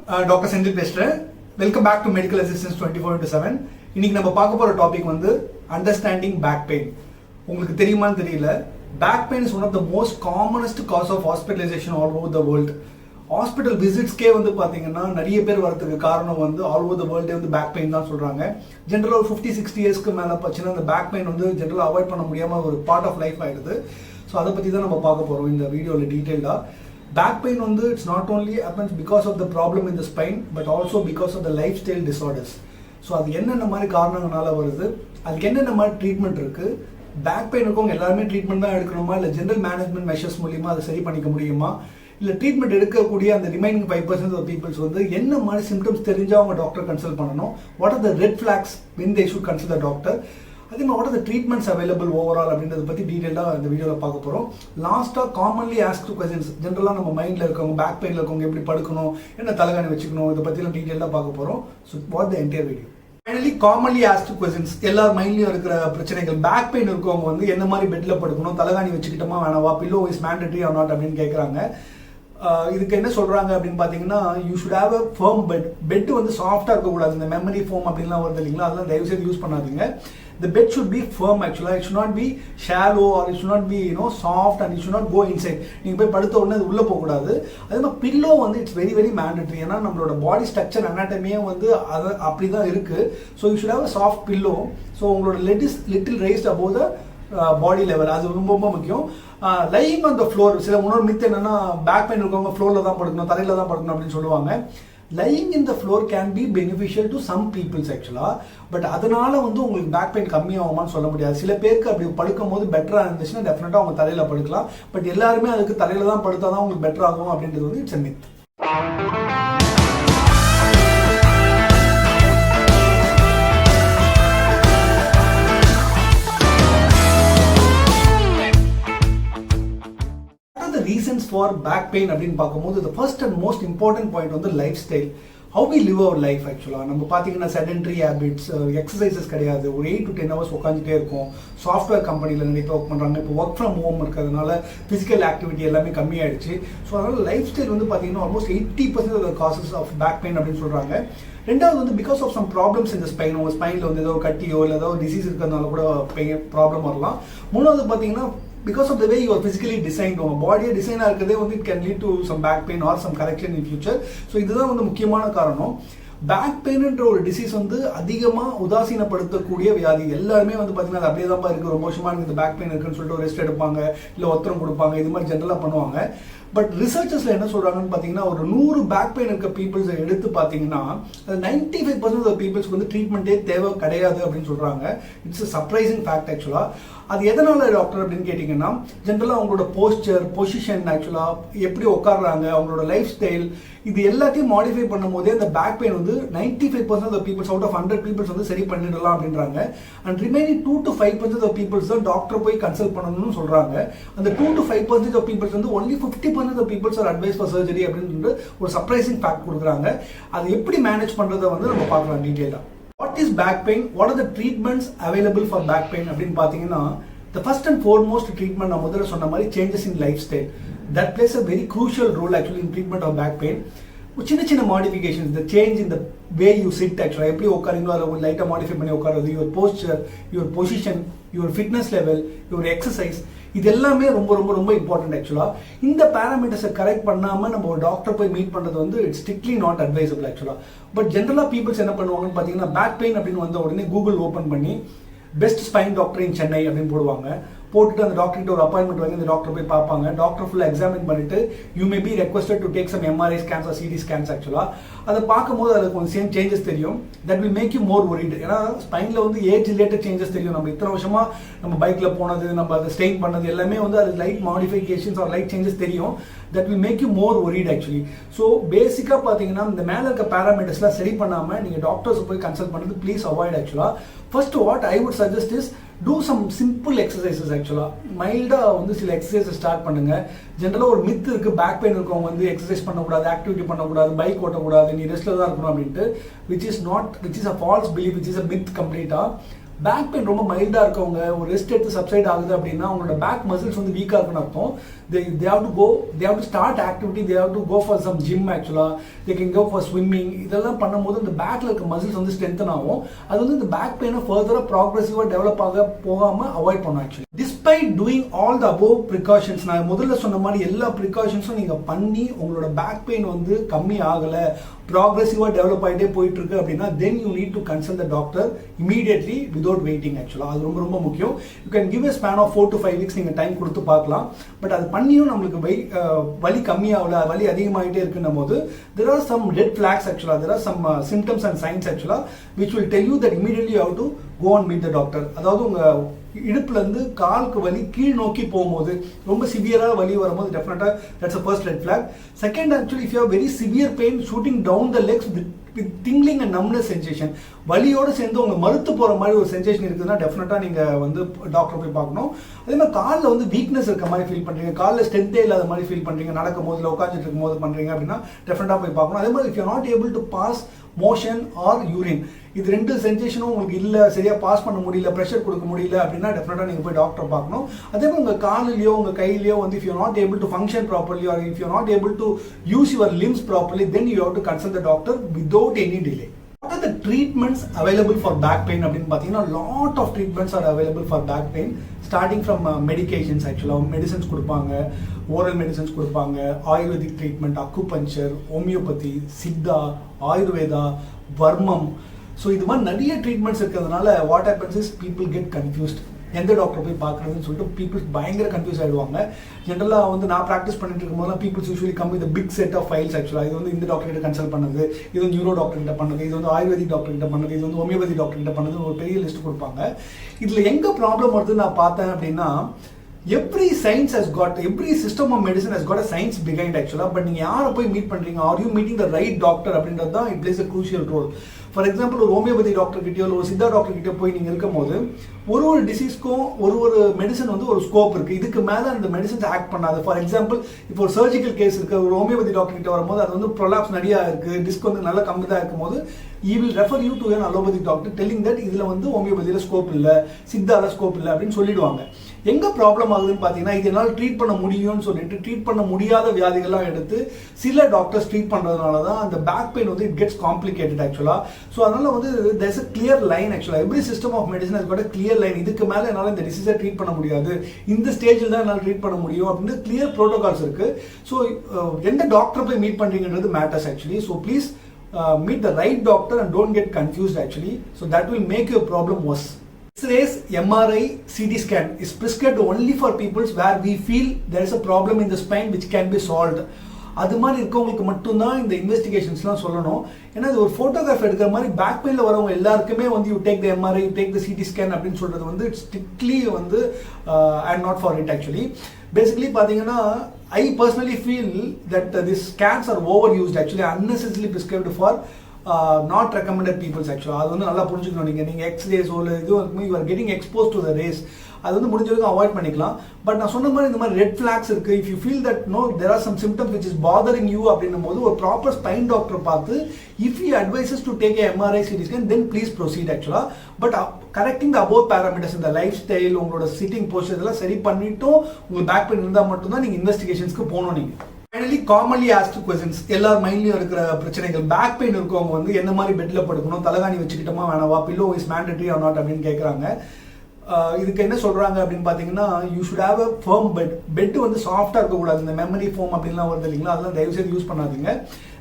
Doctor Senthil பேசுகிறேன். Welcome back to medical assistance 24/7. இன்னைக்கு நம்ம பார்க்க போகிற டாபிக் வந்து அண்டர்ஸ்டாண்டிங் பேக் பெயின். உங்களுக்கு தெரியுமான்னு தெரியல, back pain is one of the most commonest cause of hospitalization all over the world. Hospital விசிட்ஸ்க்கே வந்து பார்த்தீங்கன்னா நிறைய பேர் வரதுக்கு காரணம் வந்து ஆல் ஓவர் த வேர்ல்டே வந்து பேக் பெயின் தான் சொல்கிறாங்க. ஜென்ரலாக ஒரு 50-60 இயர்ஸ்க்கு மேலே பார்த்தீங்கன்னா அந்த பேக் பெயின் வந்து ஜென்ரலாக அவாய்ட் பண்ண முடியாமல் ஒரு பார்ட் ஆஃப் லைஃப் ஆகிடுது. ஸோ அதை பற்றி தான் நம்ம பார்க்க போகிறோம் இந்த வீடியோவில் டீட்டெயிலாக. பேக் பெயின் வந்து it's not only happens because of the problem in the spine but also because of the lifestyle disorders. So அது என்னென்ன மாதிரி காரணங்களால வருது, அதுக்கு என்னென்ன மாதிரி ட்ரீட்மெண்ட் இருக்குது, பேக் பெயின் இருக்கவங்க எல்லாருமே ட்ரீட்மெண்ட் தான் எடுக்கணுமா, இல்லை ஜென்ரல் மேனேஜ்மெண்ட் மெஷர்ஸ் மூலியமாக அதை சரி பண்ணிக்க முடியுமா, இல்லை ட்ரீட்மெண்ட் எடுக்கக்கூடிய அந்த ரிமைனிங் 5% ஆஃப் பீப்புள்ஸ் வந்து என்ன மாதிரி சிம்டம்ஸ் தெரிஞ்சால் அவங்க டாக்டர் கன்சல்ட் பண்ணணும், what are the red flax when they should consult the doctor, அதே மாதிரி what are the treatments available overall அப்படின்றத பற்றி டீட்டெயிலாக இந்த வீடியோவில் பார்க்க போகிறோம். லாஸ்ட்டாக காமன்லி ஆஸ்க்டு கொஸ்டின்ஸ், ஜென்ரலாக நம்ம மைண்டில் இருக்கவங்க பேக் பெயினில் இருக்கவங்க எப்படி படுக்கணும், என்ன தலைகாணி வச்சுக்கணும், இதை பற்றிலாம் டீட்டெயிலாக பார்க்க போகிறோம். So what the entire video. Finally commonly asked questions, எல்லார் மைண்ட்லையும் இருக்கிற பிரச்சனைகள். பேக் பெயின் இருக்கவங்க வந்து என்ன மாதிரி பெட்டில் படுக்கணும், தலைகாணி வச்சுக்கிட்டோமா வேணாவா, pillow is mandatory or not அப்படின்னு கேட்குறாங்க. இதுக்கு என்ன சொல்கிறாங்க அப்படின்னு பார்த்தீங்கன்னா, you should have a firm bed வந்து சாஃப்டாக இருக்கக்கூடாது. இந்த மெமரி ஃபோம் அப்படின்லாம் வருது இல்லைங்களா, அதெல்லாம் தயவுசெய்து யூஸ் பண்ணாதீங்க. The bed should be firm actually. It should not be shallow or it should not be soft and it should not go inside. நீங்க போய் படுத்த உடனே அது உள்ள போக கூடாது. அதே மாதிரி பில்லோ வந்து இட்ஸ் வெரி வெரி மேண்டட்ரி. ஏன்னா நம்மளோட பாடி ஸ்ட்ரக்சர் அனாட்டமியே வந்து அது அப்படிதான் இருக்கு. So you should have a soft pillow. So உங்களோட head is little raised above the body level, அது ரொம்ப ரொம்ப முக்கியம். லையிங் ஆன் த ஃப்ளோர், சில உணவு மித்து என்னன்னா பேக் பெயின் இருக்கவங்க ஃப்ளோரில் தான் படுக்கணும், தரையில் தான் படுக்கணும் அப்படின்னு சொல்லுவாங்க. Lying in the floor can be beneficial to some peoples ஆக்சுவலாக. பட் அதனால வந்து உங்களுக்கு பேக் பெயின் கம்மியாகுமான்னு சொல்ல முடியாது. சில பேருக்கு அப்படி படுக்கும் போது பெட்டராக இருந்துச்சுன்னா டெஃபினட்டாக அவங்க தரையில் படுக்கலாம். பட் எல்லாருமே அதுக்கு தரையில் தான் படுத்தா தான் உங்களுக்கு பெட்டர் ஆகும் அப்படின்றது வந்து it's a myth. Reasons for back pain அப்படின்னு பார்க்கும்போது the first and most important point வந்து life style, how we live our life actually. நம்ம பார்த்தீங்கன்னா sedentary habits, எக்ஸசைசஸ் கிடையாது, ஒரு 8 to 10 hours உட்காந்துட்டே இருக்கும். சாஃப்ட்வேர் கம்பெனியில் நிறைய ஒர்க் பண்ணுறாங்க, இப்போ ஒர்க் ஃப்ரம் ஹோம் இருக்கிறதுனால ஃபிசிக்கல் ஆக்டிவிட்டி எல்லாமே கம்மியாயிடுச்சு. ஸோ அதனால் லைஃப் ஸ்டைல் வந்து பார்த்தீங்கன்னா almost 80% of the causes of back pain அப்படின்னு சொல்கிறாங்க. ரெண்டாவது வந்து பிகாஸ் ஆஃப் சம் ப்ராப்ளம்ஸ் இந்த ஸ்பைன், உங்கள் ஸ்பைனில் வந்து ஏதோ கட்டியோ இல்லை ஏதோ டிசீஸ் இருக்கிறதுனால கூட ப்ராப்ளம் வரலாம். மூணாவது பார்த்தீங்கன்னா because of the way you are physically designed, உங்க பாடியே டிசைனாக இருக்கிறதே வந்து it can lead to some back pain or some correction in future. So இதுதான் வந்து முக்கியமான காரணம். பேக் பெயின்ன்ற ஒரு டிசீஸ் வந்து அதிகமாக உதாசீனப்படுத்தக்கூடிய வியாதி. எல்லாருமே வந்து பார்த்தீங்கன்னா அது அப்படியே தான் இருக்குது, ரொம்ப வருஷமாக எனக்கு இந்த பேக் பெயின் இருக்குன்னு சொல்லிட்டு ரெஸ்ட் எடுப்பாங்க, இல்லை ஒத்தரம் கொடுப்பாங்க, இது மாதிரி ஜென்ரலாக பண்ணுவாங்க. பட் ரிசர்ச்சர்ஸில் என்ன சொல்கிறாங்கன்னு பார்த்தீங்கன்னா, ஒரு 100 பேக் பெயின் இருக்க பீப்புள்ஸை எடுத்து பார்த்தீங்கன்னா 95% ஆஃப் பீப்புள்ஸ்க்கு வந்து ட்ரீட்மெண்ட்டே தேவை கிடையாது அப்படின்னு சொல்கிறாங்க. இட்ஸ் அ சர்ப்ரைசிங் ஃபேக்ட் ஆக்சுவலாக. அது எதனால டாக்டர் அப்படின்னு கேட்டிங்கன்னா, ஜென்ரலாக அவங்களோட போஸ்டர், பொசிஷன், ஆக்சுவலாக எப்படி உட்காடுறாங்க, அவங்களோட லைஃப் ஸ்டைல், இது எல்லாத்தையும் மாடிஃபை பண்ணும் போதே அந்த பேக் பெயின் வந்து 95% of peoples out of 100 peoples வந்து சரி பண்ணிடலாம் அப்படின்றாங்க. And remaining 2 to 5% of peoples தான் டாக்டர் போய் கன்சல்ட் பண்ணணும்னு சொல்கிறாங்க. அந்த 2 to 5% ஆஃப் பீப்புள்ஸ் வந்து only 50% of peoples are advise for surgery அப்படின்னு ஒரு சர்ப்ரைசிங் ஃபேக்ட் கொடுக்குறாங்க. அது எப்படி மேனேஜ் பண்ணுறதை வந்து நம்ம பார்க்கலாம் டீட்டெயிலாக. What is back pain, what are the treatments available for back pain அப்படின்னு பார்த்தீங்கன்னா, the first and foremost treatment நான் முதல்ல சொன்ன மாதிரி changes in lifestyle that plays a very crucial role actually in treatment of back pain. சின்ன சின்ன modifications, the change in the way you sit actually, எப்படி உட்காருங்களோ அதை ஒரு லைட்டாக மாடிஃபை பண்ணி உட்காருறது, your posture, your position, your fitness level, your exercise, இது எல்லாமே ரொம்ப ரொம்ப ரொம்ப இம்பார்ட்டன்ட் ஆக்சுவலாக. இந்த பேராமீட்டர்ஸை கரெக்ட் பண்ணாமல் நம்ம ஒரு டாக்டர் போய் மீட் பண்ணுறது வந்து இட்ஸ் ஸ்ட்ரிக்ட்லி நாட் அட்வைசபிள் ஆக்சுவலாக. பட் ஜென்ரலாக பீப்புள்ஸ் என்ன பண்ணுவாங்கன்னு பார்த்தீங்கன்னா, பேக் பெயின் அப்படின்னு வந்த உடனே கூகுள் ஓப்பன் பண்ணி பெஸ்ட் ஸ்பைன் டாக்டர் இன் சென்னை அப்படின்னு போடுவாங்க. போட்டுட்டு அந்த டாக்டர்கிட்ட ஒரு அப்பாயின்மெண்ட் வாங்கி அந்த டாக்டர் போய் பார்ப்பாங்க. டாக்டர் ஃபுல்லாக எக்ஸாமின் பண்ணிட்டு you may be requested to take some MRI scans or CT scans ஆக்சுவலாக. அதை பார்க்கும்போது அதுக்கு கொஞ்சம் சேம் சேஞ்சஸ் தெரியும். That will make you more worried. ஏன்னா ஸ்பைனில் வந்து ஏஜ் ரிலேட்டட் சேஞ்சஸ் தெரியும். நம்ம இத்தனை வருஷமாக நம்ம பைக்கில் போனது, நம்ம அதை ஸ்ட்ரெயின் பண்ணது எல்லாமே வந்து அது light modifications or light changes தெரியும். That will make you more worried actually. So பேசிக்காக பார்த்தீங்கன்னா இந்த மேலே இருக்க பேராமீட்டர்ஸ்லாம் சரி பண்ணாமல் நீங்கள் டாக்டர்ஸ் போய் கன்சல்ட் பண்ணுறது ப்ளீஸ் அவாய்ட் ஆக்சுவலாக. First what I would suggest is do some simple exercises ஆக்சுவலாக. மைல்டாக வந்து சில எக்ஸசைஸை ஸ்டார்ட் பண்ணுங்க. ஜென்ரலாக ஒரு மித் இருக்குது, பேக் பெயின் இருக்கவங்க வந்து எக்ஸசைஸ் பண்ணக்கூடாது, ஆக்டிவிட்டி பண்ணக்கூடாது, பைக் ஓட்டக்கூடாது, நீ ரெஸ்ட்டில் தான் இருக்கணும் அப்படின்ட்டு, which is a false belief, which is a myth கம்ப்ளீட்டாக. பேக் பெயின் ரொம்ப மைல்டாக இருக்கவங்க ஒரு ரெஸ்ட் எடுத்து சப்சைட் ஆகுது அப்படின்னா அவங்களோட பேக் மசில்ஸ் வந்து வீக்காக இருக்குன்னு அர்த்தம். they have to start activity, they have to go for some gym actually, they can go for swimming. இதெல்லாம் பண்ணும்போது இந்த பேக்ல இருக்க மசில்ஸ் வந்து ஸ்ட்ரென்தன் ஆகும். அது வந்து இந்த பேக் பெயினை ஃபர்தராக ப்ராக்ரெசிவாக டெவலப் ஆக போகாமல் அவாய்ட் பண்ணும் actually. Despite doing all the above precautions, நான் முதல்ல சொன்ன மாதிரி எல்லா ப்ரிகாஷன்ஸும் நீங்கள் பண்ணி உங்களோட பேக் பெயின் வந்து கம்மி ஆகலை, ப்ராக்ரெசிவாக டெவலப் ஆகிட்டே போயிட்டு இருக்கு அப்படின்னா then you need to consult the doctor immediately without waiting ஆக்சுவலாக. அது ரொம்ப ரொம்ப முக்கியம். You can give a span of 4 to 5 weeks நீங்கள் டைம் கொடுத்து பார்க்கலாம். பட் அது பண்ணியும் நம்மளுக்கு வலி கம்மியாகல, வலி அதிகமாகிட்டே இருக்குன்னும் போது there are some red flags actually, there are some symptoms and signs actually which will tell you that immediately you have to go and meet the doctor. அதாவது உங்கள் இடுப்புல இருந்து காலுக்கு வலி கீழ் நோக்கி போகும்போது ரொம்ப சிவியரா வலி வரும்போது டெஃபினட்டா that's a first red flag. Second, actually if you have very severe pain shooting down the legs with tingling and numbness sensation, வலியோட சேர்ந்து உங்க மறுத்து போற மாதிரி ஒரு சென்சேஷன் இருக்குதுன்னா டெஃபினட்டா நீங்க வந்து டாக்டர் போய் பார்க்கணும். அதே மாதிரி காலில் வந்து வீக்னஸ் இருக்க மாதிரி ஃபீல் பண்றீங்க, காலில் ஸ்ட்ரென்த்தே இல்லாத மாதிரி ஃபீல் பண்றீங்க, நடக்கும் போது உட்காந்துட்டு இருக்கும் போது பண்றீங்க அப்படின்னா டெஃபினட்டா போய் பார்க்கணும். அதே மாதிரி if you are not able to pass motion or urine, இது ரெண்டு சென்சேஷனும் உங்களுக்கு இல்லை, சரியா பாஸ் பண்ண முடியல, ப்ரெஷர் கொடுக்க முடியல அப்படின்னா டெஃபினட்டா நீங்க போய் டாக்டர் பார்க்கணும். அதே மாதிரி உங்க காலிலையோ உங்க கையிலையோ வந்து if you are not able to function properly or if you are not able to use your limbs properly, then you have to consult the doctor without any delay. What are the treatments available for back pain அப்படின்னு பார்த்தீங்கன்னா lot of treatments are available for back pain, starting from medications actually, medicines கொடுப்பாங்க, oral medicines கொடுப்பாங்க, ayurvedic treatment, acupuncture, homeopathy, Siddha, Ayurveda, வர்மம். So இது மாதிரி நிறைய treatments இருக்கிறதுனால what happens is people get confused. எந்த டாக்டர் போய் பார்க்குறதுன்னு சொல்லிட்டு பீப்புள்ஸ் பயங்கர கன்ஃபியூஸ் ஆகிடுவாங்க. ஜென்ரலாக வந்து நான் ப்ராக்டிஸ் பண்ணிட்டு இருக்கும்போது peoples usually come with big set of files ஆக்சுவலாக. இது வந்து இந்த டாக்டர் கிட்ட கன்சல்ட் பண்ணது, இது வந்து நியூரோ டாக்டர் கிட்ட பண்ணது, இது வந்து ஆயுர்வேதிக் டாக்டர் கிட்ட பண்ணது, இது வந்து ஹோமியோபதி டாக்டர் கிட்ட பண்ணது, ஒரு பெரிய லிஸ்ட் கொடுப்பாங்க. இதில் எங்கே ப்ராப்ளம் வருதுன்னு நான் பார்த்தேன் அப்படின்னா every system of medicine has got a science behind actually. But நீங்க யாரை போய் மீட் பண்றீங்க, are you meeting the right doctor அப்படின்றது தான் it plays a crucial role. For example ஒரு ஹோமியோபதி டாக்டர் கிட்டயோ ஒரு சித்தா டாக்டர் கிட்ட போய் நீங்க இருக்கும்போது ஒரு டிசீஸ்க்கும் ஒரு மெடிசன் வந்து ஒரு ஸ்கோப் இருக்கு, இதுக்கு மேல அந்த மெடிசன்ஸ் ஆக்ட் பண்ணாது. ஃபார் எக்ஸாம்பிள் இப்போ ஒரு சர்ஜிக்கல் கேஸ் இருக்கு, ஒரு ஹோமியோபதி டாக்டர் கிட்ட வரும்போது அது வந்து ப்ரொலாப்ஸ் நிறைய இருக்கு, டிஸ்க் வந்து நல்ல கம்மி தான் இருக்கும் போது he will refer you to an allopathic doctor telling that இதுல வந்து ஹோமியோபதியில ஸ்கோப் இல்ல, சித்தால ஸ்கோப் இல்ல அப்படின்னு சொல்லிடுவாங்க. எங்க ப்ராப்ளம் ஆகுதுன்னு பாத்தீங்கன்னா இதனால ட்ரீட் பண்ண முடியும்னு சொல்லிட்டு ட்ரீட் பண்ண முடியாத வியாதிகள்லாம் எடுத்து சில டாக்டர்ஸ் ட்ரீட் பண்றதுனால தான் அந்த பேக் பெயின் வந்து இட் கெட்ஸ் காம்ப்ளிகேட்டட் ஆக்சுவலா. ஸோ அதனால வந்து there is a clear line actually, every system of medicine has got a clear line. இதுக்கு மேல என்னால இந்த டிசீஸை ட்ரீட் பண்ண முடியாது, இந்த ஸ்டேஜில் தான் என்னால் ட்ரீட் பண்ண முடியும் அப்படின்னு கிளியர் ப்ரோட்டோகால்ஸ் இருக்கு. ஸோ எந்த டாக்டர் போய் மீட் பண்றீங்கன்றது matters actually. So please meet the right doctor and don't get confused actually, so that will make your problem worse. X-rays, MRI, CT scan is prescribed only for people where we feel there is a problem in the spine which can be solved. அது மாதிரி இருக்கவங்களுக்கு மட்டும்தான் இந்த இன்வெஸ்டிகேஷன்ஸ்லாம் சொல்லணும். ஏன்னா இது ஒரு photograph எடுக்கிற மாதிரி பேக் பெயினில் வரவங்க எல்லாருக்குமே வந்து you take the MRI, you take the CT scan அப்படின்னு சொல்றது வந்து இட்ஸ் ஸ்ட்ரிக்ட்லி வந்து I am not for it actually. Basically பார்த்தீங்கன்னா I personally feel that these scans are overused actually, unnecessarily prescribed for not recommended peoples actually. அது வந்து நல்லா புரிஞ்சுக்கணும். நீங்க எக்ஸ்ரேஸ் ஒரு இது you are getting exposed to the rays, அது வந்து முடிஞ்ச வரைக்கும் அவாய்ட் பண்ணிக்கலாம். பட் நான் சொன்ன மாதிரி இந்த மாதிரி ரெட் ஃபிளாக்ஸ் இருக்கு, if you feel that no there are some symptoms which is bothering you அப்படின்னும் போது ஒரு ப்ராப்பர் ஸ்பைன் டாக்டர் பார்த்து if you advises to take MRI CT scan then please proceed ஆக்சுவலா. But correcting the above parameters, இந்த lifestyle, உங்களோட sitting posture இதெல்லாம் சரி பண்ணிட்டும் உங்களுக்கு பேக் பெயின் இருந்தால் மட்டும்தான் நீங்க இன்வெஸ்டிகேஷன்ஸ்க்கு போகணும். நீங்க ஃபைனலி காமன்லி ஆஸ்க்டு கொஸ்டின்ஸ், எல்லார் மைண்ட்லயும் இருக்கிற பிரச்சனைகள், பேக் பெயின் இருக்கவங்க வந்து என்ன மாதிரி பெட்ல படுக்கணும், தலைகாணி வச்சுக்கிட்டோமா வேணாவா, pillow is mandatory or not அப்படின்னு கேட்குறாங்க. இதுக்கு என்ன சொல்றாங்க அப்படின்னு பாத்தீங்கன்னா you should have a firm bed வந்து சாஃப்டா இருக்கக்கூடாது. இந்த மெமரி ஃபோம் அப்படின்லாம் வருது இல்லைங்களா, அதெல்லாம் தயவு செய்து யூஸ் பண்ணாதீங்க.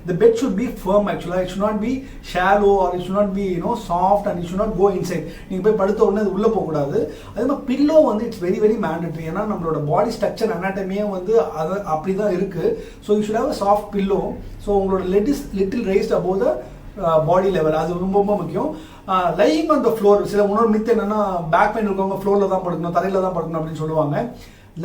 The bed should be firm actually, it should not be shallow or it should not be soft and it should not go inside. நீங்க போய் படுத்த உடனே அது உள்ள போக கூடாது. அதே மாதிரி பில்லோ வந்து இட்ஸ் வெரி வெரி மேண்டேட்டரி. ஏன்னா நம்மளோட பாடி ஸ்ட்ரக்சர் அனாட்டமியே வந்து அது அப்படிதான் இருக்கு. So you should have a soft pillow. So உங்களோட head is little raised above the body level, அது ரொம்ப ரொம்ப முக்கியம். லையிங் ஆன் த ஃப்ளோர், சில இன்னொரு மித்து என்னன்னா பேக் பெயின் இருக்கவங்க ஃப்ளோர்ல தான் படுக்கணும், தரையில தான் படுக்கணும் அப்படின்னு சொல்லுவாங்க.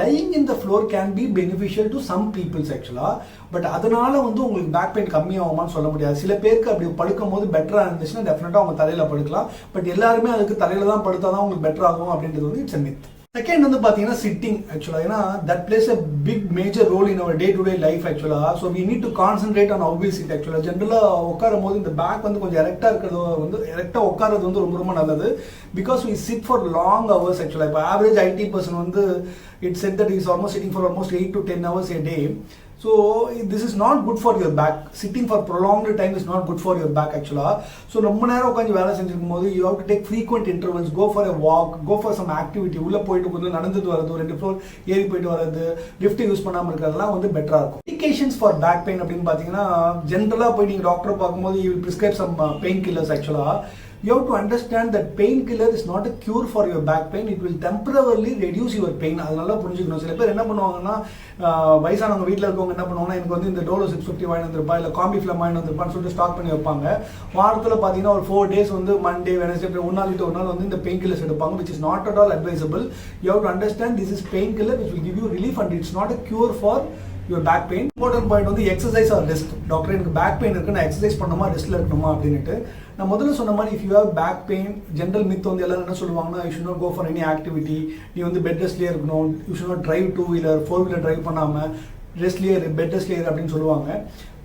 Lying in the floor can be beneficial to some peoples ஆக்சுவலா. பட் அதனால வந்து உங்களுக்கு பேக் பெயின் கம்மியாகுமான்னு சொல்ல முடியாது. சில பேருக்கு அப்படி படுக்கும் போது பெட்டரா இருந்துச்சுன்னா டெஃபினட்டா அவங்க தலையில படுக்கலாம். பட் எல்லாருமே அதுக்கு தலையில தான் படுத்தாதான் உங்களுக்கு பெட்டர் ஆகும் அப்படின்றது வந்து இட்ஸ் எ மித். செகண்ட் வந்து பாத்தீங்கன்னா சிட்டிங் ஆக்சுவலா, ஏன்னா that plays a big major role in our day to day life ஆக்சுவலா. So we need to concentrate on how we sit ஆக்சுவலா. ஜென்ரலா உட்காரும் போது இந்த பேக் வந்து கொஞ்சம் எரெக்டா இருக்கிறது வந்து எரெக்டா உட்காரது வந்து ரொம்ப ரொம்ப நல்லது. Because we sit for long hours ஆக்சுவலா. இப்போ ஆவரேஜ் IT பர்சன் வந்து it set that is almost sitting for almost 8 to 10 hours a day. So this is not good for your back. Sitting for prolonged time is not good for your back actually. So ரொம்ப நேரம் உட்கார்ந்து வேலை செஞ்சிருக்கும் போது you have to take frequent intervals, go for a walk, go for some activity. உள்ள போயிட்டு கொஞ்சம் நடந்துட்டு வரது, 2 floor ஏறி போயிட்டு வரது, லிஃப்ட் யூஸ் பண்ணாம இருக்கிறதெல்லாம் வந்து பெட்டரா இருக்கும். Medications for back pain அப்படின்னு பாத்தீங்கன்னா ஜென்ரலா போய் நீங்க டாக்டர் பார்க்கும்போது you will prescribe some pain killers actually. You have to understand that painkiller is not a cure for your back pain. It will temporarily reduce your pain. அதனால புரிஞ்சுக்கணும். சில பேர் என்ன பண்ணுவாங்கன்னா வயசானவங்க வீட்டில் இருக்கவங்க என்ன பண்ணுவாங்கன்னா எனக்கு வந்து இந்த டோலோ 650 வாங்கி வந்திருப்பா இல்லை காம்பிஃபிளம் வாங்கி வந்திருப்பான்னு சொல்லிட்டு ஸ்டாக் பண்ணி வைப்பாங்க. வாரத்தில் பார்த்தீங்கன்னா ஒரு 4 days வந்து மண்டே வெனஸ்டே ஒரு நாள் ஒரு நாள் வந்து இந்த பெயின் கில்லர்ஸ் எடுப்பாங்க, which is not at all advisable. You have to understand this is painkiller which will give you relief and it's not a cure for your back pain. Important point வந்து exercise R rest. Doctor எனக்கு back pain இருக்கு, நான் exercise பண்ணணுமா ரெஸ்ட்ல இருக்கணுமா அப்படின்ட்டு. நான் முதல்ல சொன்ன மாதிரி if you have back pain, general myth வந்து எல்லாரும் என்ன சொல்லுவாங்கன்னா you should not go for any activity, நீ வந்து பெட் ரெஸ்ட்லேயே இருக்கணும், you should not drive 2-wheeler 4-wheeler drive பண்ணாமல் ரெஸ்ட்லேயே பெட் ரெஸ்ட்லேயே அப்படின்னு சொல்லுவாங்க.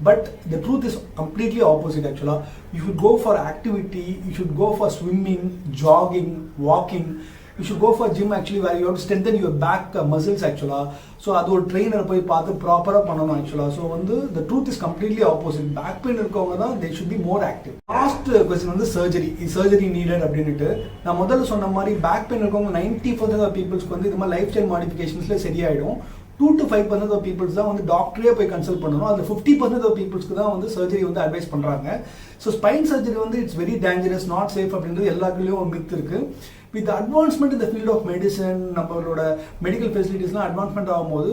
But the truth is completely opposite ஆக்சுவலாக. You should go for activity, you should go for swimming, jogging, walking. You should go for gym actually where you have to strengthen your back muscles actually. So அது ஒரு trainer போய் பார்த்து ப்ராப்பராக பண்ணணும் ஆக்சுவலாக. So வந்து the truth is completely opposite. பேக் பெயின் இருக்கவங்க தான் they should be more active. Last question வந்து சர்ஜரி நீடட் அப்படின்ட்டு. நான் முதல்ல சொன்ன மாதிரி பேக் பெயின் இருக்கவங்க 90% ஆஃப் பீப்புள்ஸ்க்கு வந்து இது மாதிரி லைஃப் ஸ்டைல் மாடிஃபிகேஷன்ஸ்ல சரியாயிடும். 2 to 5% ஆஃப் பீப்புள்ஸ் தான் வந்து டாக்டரே போய் கன்சல்ட் பண்ணணும். அதில் 50% ஆஃப் பீப்புள்ஸ்க்கு தான் வந்து சர்ஜரி வந்து அட்வைஸ் பண்ணுறாங்க. ஸோ ஸ்பைன் சர்ஜரி வந்து it's very dangerous, not safe அப்படின்றது எல்லாருக்குள்ளேயும் ஒரு மித் இருக்கு. With the advancement in the field of medicine, நம்மளோட மெடிக்கல் ஃபெசிலிட்டிஸ்லாம் அட்வான்ஸ்மெண்ட் ஆகும்போது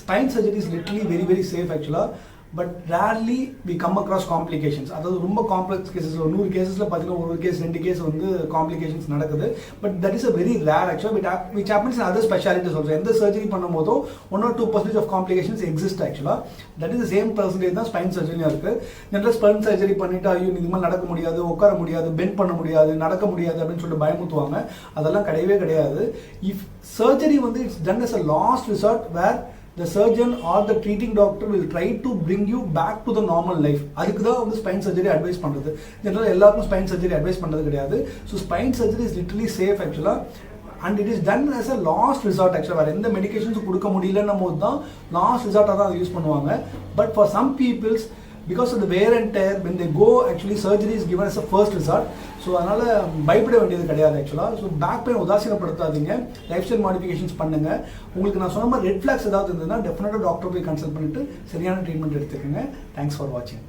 spine surgery is literally very very safe ஆக்சுவலாக. But rarely we come across complications. அதாவது ரொம்ப காம்ப்ளெக்ஸ் கேசஸ், ஒரு 100 கேசஸில் பார்த்தீங்கன்னா ஒரு கேஸ் 2 கேஸ் வந்து காம்ப்ளிகேஷன்ஸ் நடக்குது. But that is a very rare ஆக்சுவலாக. Which happens in other specialities also. எந்த சர்ஜரி பண்ணும்போதோ 1 or 2% ஆஃப் காம்ப்ளிகேஷன்ஸ் எக்ஸிஸ்ட் ஆக்சுவலாக. தட் இஸ் சேம் பர்சன்டேஜ் தான் ஸ்பைன் சர்ஜரியாக இருக்குது. ஜென்ரல் ஸ்பைன் சர்ஜரி பண்ணிட்டு ஐயோ இது மாதிரி நடக்க முடியாது, உட்கார முடியாது, பெண்ட் பண்ண முடியாது, நடக்க முடியாது அப்படின்னு சொல்லிட்டு பயமுத்துவாங்க. அதெல்லாம் கிடையவே கிடையாது. இஃப் சர்ஜரி வந்து it's done as a last resort where the surgeon or the treating doctor will try to bring you back to the normal life. அதுக்கு தான் வந்து ஸ்பைன் சர்ஜரி அட்வைஸ் பண்ணுறது. ஜென்ரலாக எல்லாருக்கும் ஸ்பைன் சர்ஜரி அட்வைஸ் பண்ணுறது கிடையாது. So spine surgery is literally safe ஆக்சுவலாக. And it is done as a last resort ஆக்சுவலாக. வேறு எந்த மெடிக்கேஷன்ஸும் கொடுக்க முடியலன்னும் போது தான் லாஸ்ட் ரிசார்ட்டாக தான் அதை யூஸ் பண்ணுவாங்க. But for some peoples because of the wear and tear when they go actually surgery is given as a first resort. So அதனால் பயப்பட வேண்டியது கிடையாது ஆக்சுவலாக. ஸோ பேக் பெயின் உதாசீனப்படுத்தாதீங்க, லைஃப் ஸ்டைல் மாடிஃபிகேஷன்ஸ் பண்ணுங்கள். உங்களுக்கு நான் சொன்ன மாதிரி ரெட் ஃபிளாக்ஸ் ஏதாவது இருந்ததுன்னா டெஃபினட்டாக டாக்டர் போய் கன்சல்ட் பண்ணிட்டு சரியான ட்ரீட்மெண்ட் எடுத்துக்கோங்க. தேங்க்ஸ் ஃபார் வாட்சிங்.